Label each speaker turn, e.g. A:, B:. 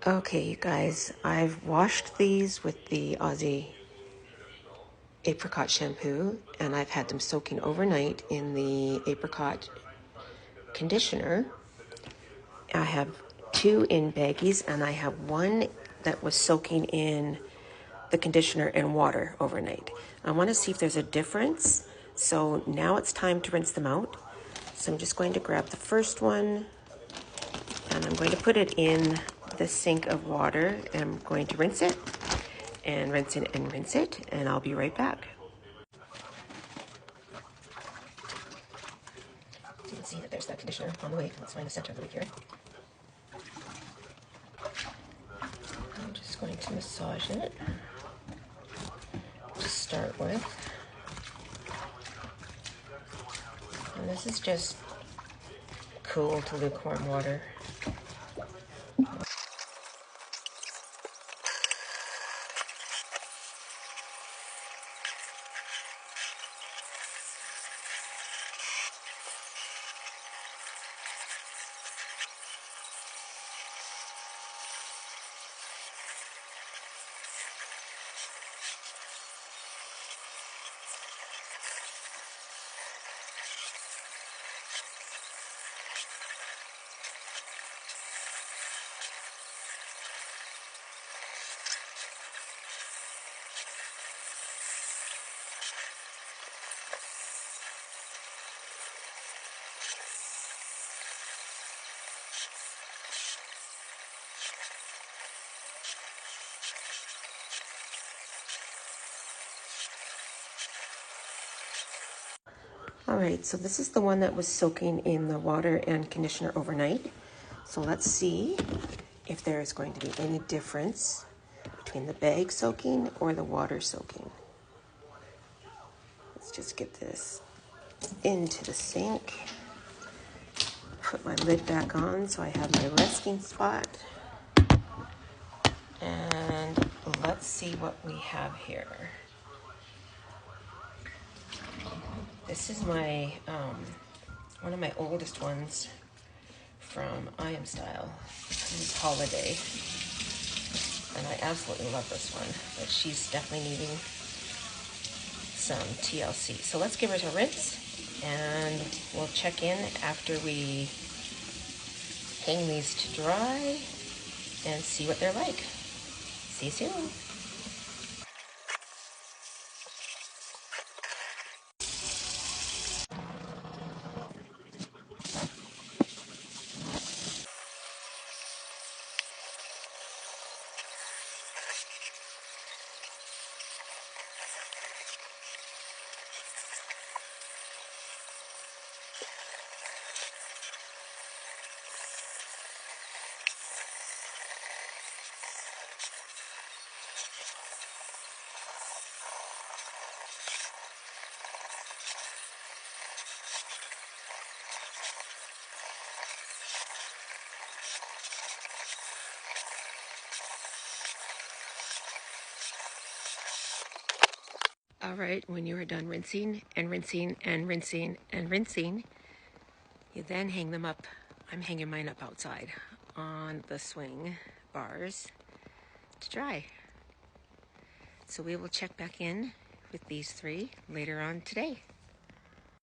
A: Okay, you guys, I've washed these with the Aussie Apricot Shampoo, and I've had them soaking overnight in the Apricot Conditioner. I have 2 in baggies, and I have 1 that was soaking in the conditioner and water overnight. I want to see if there's a difference. So now it's time to rinse them out. So I'm just going to grab the first one, and I'm going to put it in the sink of water. And I'm going to rinse it and rinse it and rinse it, and I'll be right back. So you can see that there's that conditioner on the way. Let's find the center of the wig here. I'm just going to massage it to start with. And this is just cool to lukewarm water. All right, so this is the one that was soaking in the water and conditioner overnight. So let's see if there is going to be any difference between the bag soaking or the water soaking. Let's just get this into the sink. Put my lid back on so I have my resting spot. And let's see what we have here. This is my one of my oldest ones from I Am Style. This is Holiday. And I absolutely love this one, but she's definitely needing some TLC. So let's give her a rinse, and we'll check in after we hang these to dry and see what they're like. See you soon. All right, when you are done rinsing and rinsing and rinsing and rinsing, you then hang them up. I'm hanging mine up outside on the swing bars to dry. So we will check back in with these 3 later on today.